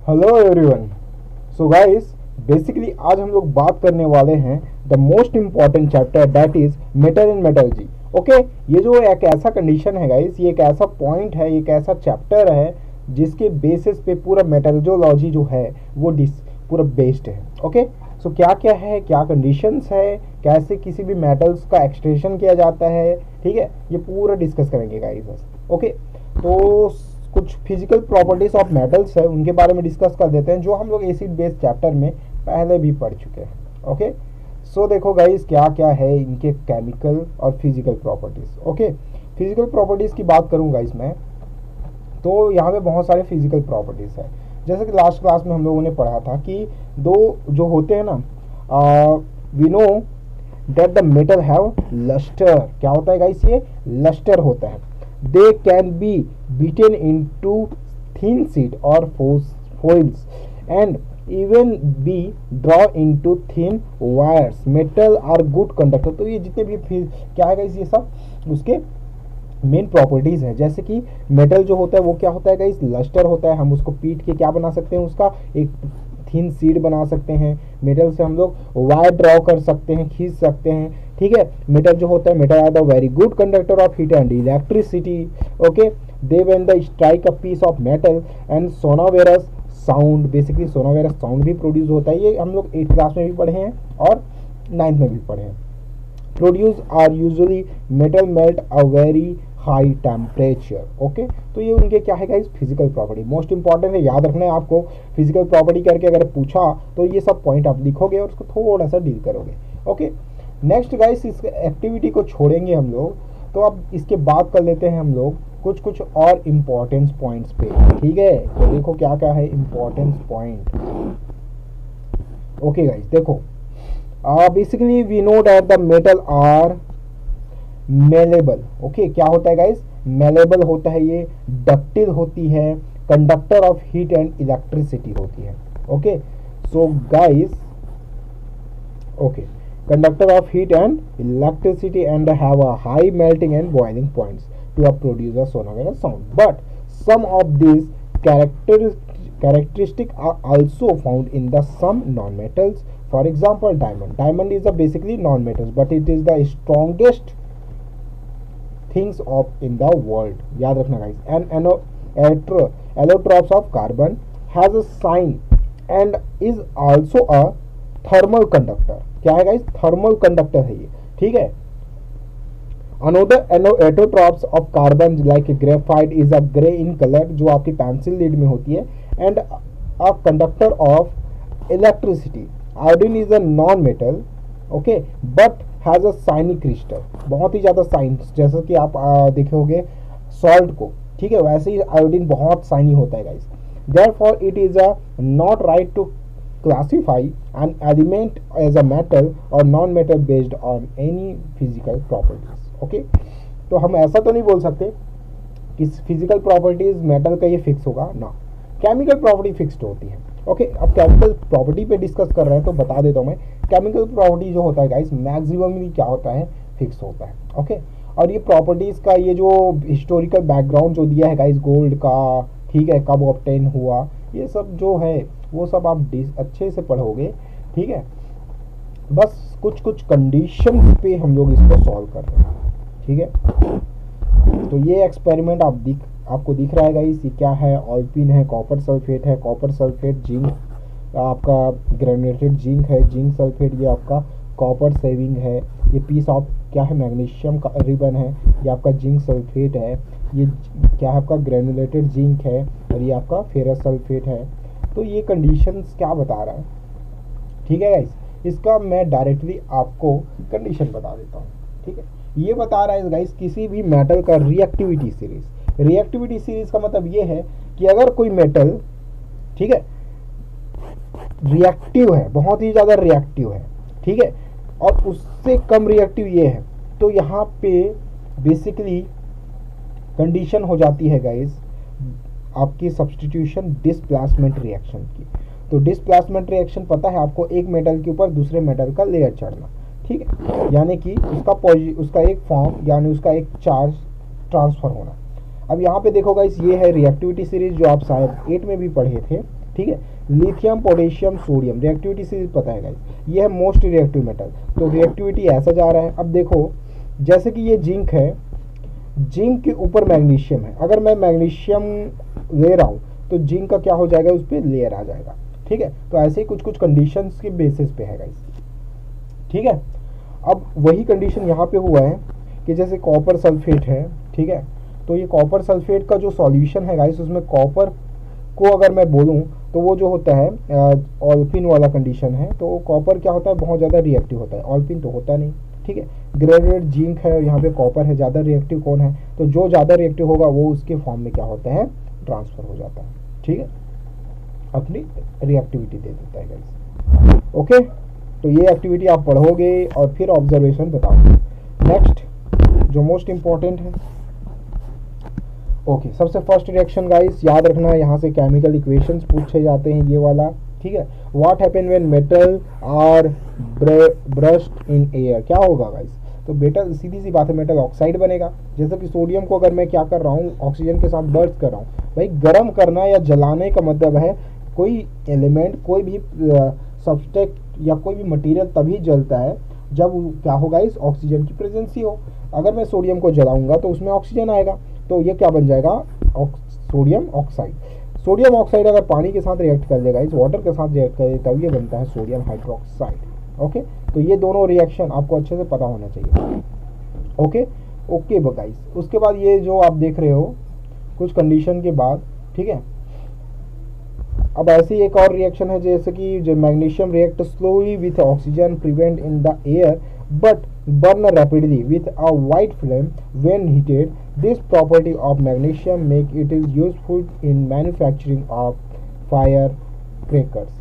Hello everyone. So guys, basically आज हम लोग बात करने वाले हैं the most important chapter that is metal and metallurgy. Okay, ये जो एक ऐसा कंडीशन है गाइस, ये एक ऐसा पॉइंट है, एक ऐसा चैप्टर है जिसके बेसिस पे पूरा मेटलर्जोलॉजी जो है वो पूरा बेस्ड है। ओके, सो क्या क्या है, क्या कंडीशंस है, कैसे किसी भी मेटल्स का एक्सट्रैक्शन किया जाता है, ठीक है, ये पूरा डिस्कस करेंगे गाइस बस। ओके, तो कुछ फिजिकल प्रॉपर्टीज ऑफ मेटल्स है उनके बारे में डिस्कस कर देते हैं जो हम लोग एसिड बेस्ड चैप्टर में पहले भी पढ़ चुके हैं। ओके, सो देखो गाइस क्या क्या है इनके केमिकल और physical properties. Okay, physical properties की बात करूँ गाइस मैं, तो यहाँ पे बहुत सारे फिजिकल प्रॉपर्टीज है। जैसे कि लास्ट क्लास में हम लोगों ने पढ़ा था कि दो जो होते हैं ना, we know that the metal have lustre. क्या होता है गाइस, ये लस्टर होता है। They can be beaten into thin sheet or foils and even be draw into thin wires. Metal are good conductor। तो ये जितने भी क्या है गाइस, ये सब उसके मेन प्रॉपर्टीज है। जैसे कि मेटल जो होता है वो क्या होता है गाइस, लस्टर होता है। हम उसको पीट के क्या बना सकते हैं, उसका एक थिन सीड बना सकते हैं। मेटल से हम लोग वायर ड्रॉ कर सकते हैं, खींच सकते हैं, ठीक है। मेटल जो होता है, metal are the very good conductor of heat and electricity. Okay, they when the strike a piece of metal and sonorous sound, basically sonorous sound भी प्रोड्यूस होता है। ये हम लोग 8th क्लास में भी पढ़े हैं और 9th में भी पढ़े हैं। Produce are usually metal melt a very high temperature. Okay, तो ये उनके क्या है guys, physical property. Most important है, याद रखना है आपको। फिजिकल प्रॉपर्टी करके अगर पूछा तो ये सब पॉइंट आप लिखोगे और उसको थोड़ा सा डील करोगे। ओके, नेक्स्ट गाइस, इस एक्टिविटी को छोड़ेंगे हम लोग, तो अब इसके बाद कर लेते हैं हम लोग कुछ कुछ और इम्पोर्टेंस पॉइंट्स पे, ठीक है। तो देखो क्या क्या है इम्पोर्टेंस पॉइंट। ओके गाइस, देखो basically we know that the metal are malleable. Okay, क्या होता है गाइस, मेलेबल होता है, ये डक्टिल होती है, conductor of heat and electricity होती है। Okay, so guys, okay, conductor of heat and electricity and have a high melting and boiling points to produce a sonorous sound. But some of these characteristics are also found in the some non-metals. For example, diamond. Diamond is a basically non-metals, but it is the strongest things of in the world. याद रखना guys. And allotropes of carbon has a sign and is also a thermal conductor. क्या है guys, thermal conductor है ये, ठीक है। Another allotropes of carbon like graphite is a grey in colour, जो आपकी पेंसिल लीड में होती है, and a conductor of electricity. Iodine is a non metal, okay, but has a shiny crystal, बहुत ही ज्यादा साइन, जैसे कि आप देखोगे सॉल्ट को, ठीक है, वैसे ही आयोडीन बहुत साइनी होता है guys. Therefore it is a not right to classify an element as a metal or non-metal based on any physical properties. Okay, तो हम ऐसा तो नहीं बोल सकते कि फिजिकल प्रॉपर्टीज मेटल का ये फिक्स होगा ना, केमिकल प्रॉपर्टी फिक्स्ड होती है। ओके, अब केमिकल प्रॉपर्टी पे डिस्कस कर रहे हैं तो बता देता हूँ मैं। केमिकल प्रॉपर्टी जो होता है गाइस, मैक्सिमम क्या होता है, फिक्स होता है। ओके, और ये प्रॉपर्टीज का ये जो हिस्टोरिकल बैकग्राउंड जो दिया है गाइस गोल्ड का, ठीक है, कब ऑब्टेन हुआ, ये सब जो है वो सब आप अच्छे से पढ़ोगे, ठीक है। बस कुछ कुछ कंडीशन पे हम लोग इसको सॉल्व कर रहे हैं, ठीक है। तो ये एक्सपेरिमेंट आपको दिख रहा है गाइस, ये क्या है, ऑल्पिन है, कॉपर सल्फेट है, कॉपर सल्फेट, जिंक आपका ग्रेनुलेटेड जिंक है, जिंक सल्फेट ये आपका कॉपर सेविंग है, ये पीस ऑफ क्या है, मैग्नीशियम का रिबन है, ये आपका जिंक सल्फेट है, ये क्या है आपका ग्रेनुलेटेड जिंक है, और ये आपका फेरस सल्फेट है। तो ये कंडीशंस क्या बता रहा है, ठीक है गाइस, इसका मैं डायरेक्टली आपको कंडीशन बता देता हूँ, ठीक है। ये बता रहा है गाइस किसी भी मेटल का रिएक्टिविटी सीरीज। रिएक्टिविटी सीरीज का मतलब ये है कि अगर कोई मेटल, ठीक है, रिएक्टिव है, बहुत ही ज़्यादा रिएक्टिव है, ठीक है, और उससे कम रिएक्टिव ये है, तो यहाँ पे बेसिकली कंडीशन हो जाती है गाइस आपकी सब्स्टिट्यूशन डिस्प्लेसमेंट रिएक्शन की। तो डिस्प्लेसमेंट रिएक्शन पता है आपको, एक मेटल के ऊपर दूसरे मेटल का लेयर चढ़ना, ठीक है, यानी कि उसका एक फॉर्म यानी उसका एक चार्ज ट्रांसफर होना। अब यहाँ पे देखो गाइस, ये है रिएक्टिविटी सीरीज जो आप शायद 8 में भी पढ़े थे, ठीक है। लिथियम, पोटेशियम, सोडियम, रिएक्टिविटी से पता है गाइस, ये है मोस्ट रिएक्टिव मेटल। तो रिएक्टिविटी ऐसा जा रहा है। अब देखो जैसे कि ये जिंक है, जिंक के ऊपर मैग्नीशियम है, अगर मैं मैग्नीशियम ले रहा हूँ तो जिंक का क्या हो जाएगा, उस पर लेयर आ जाएगा, ठीक है। तो ऐसे ही कुछ कुछ कंडीशंस के बेसिस पे है गाइस, ठीक है। अब वही कंडीशन यहाँ पे हुआ है कि जैसे कॉपर सल्फेट है, ठीक है। तो ये कॉपर सल्फेट का जो सॉल्यूशन है गाइस, उसमें कॉपर को अगर मैं बोलूँ तो वो जो होता है ऑल्फिन वाला कंडीशन है। तो कॉपर क्या होता है, बहुत ज़्यादा रिएक्टिव होता है, ऑल्फिन तो होता नहीं, ठीक है। ग्रेडेड जिंक है और यहाँ पे कॉपर है, ज़्यादा रिएक्टिव कौन है, तो जो ज़्यादा रिएक्टिव होगा वो उसके फॉर्म में क्या होता है, ट्रांसफर हो जाता है, ठीक है, अपनी रिएक्टिविटी दे देता है गाइस। ओके, तो ये एक्टिविटी आप पढ़ोगे और फिर ऑब्जर्वेशन बताओगे। नेक्स्ट जो मोस्ट इंपॉर्टेंट है, ओके, सबसे फर्स्ट रिएक्शन गाइस याद रखना, यहाँ से केमिकल इक्वेशंस पूछे जाते हैं, ये वाला, ठीक है। What happen when metal are brushed in air, क्या होगा गाइस, तो मेटल, सीधी सी बात है, मेटल ऑक्साइड बनेगा। जैसे कि सोडियम को अगर मैं क्या कर रहा हूँ, ऑक्सीजन के साथ बर्स्ट कर रहा हूँ, भाई गर्म करना या जलाने का मतलब है कोई एलिमेंट, कोई भी सब्सटेक्ट या कोई भी मटेरियल तभी जलता है जब क्या होगा, इस ऑक्सीजन की प्रेजेंस ही हो। अगर मैं सोडियम को जलाऊंगा तो उसमें ऑक्सीजन आएगा, तो ये क्या बन जाएगा, सोडियम ऑक्साइड। सोडियम ऑक्साइड अगर पानी के साथ रिएक्ट कर लेगा, इस वाटर के साथ रिएक्ट करे, तब ये बनता है सोडियम हाइड्रोक्साइड। ओके, तो ये दोनों रिएक्शन आपको अच्छे से पता होना चाहिए। ओके ओके गाइस, उसके बाद ये जो आप देख रहे हो कुछ कंडीशन के बाद, ठीक है। अब ऐसी एक और रिएक्शन है, जैसे कि जो magnesium react slowly with oxygen prevent in the air but burn rapidly with a white flame when heated. This property of magnesium make it is useful in manufacturing of firecrackers.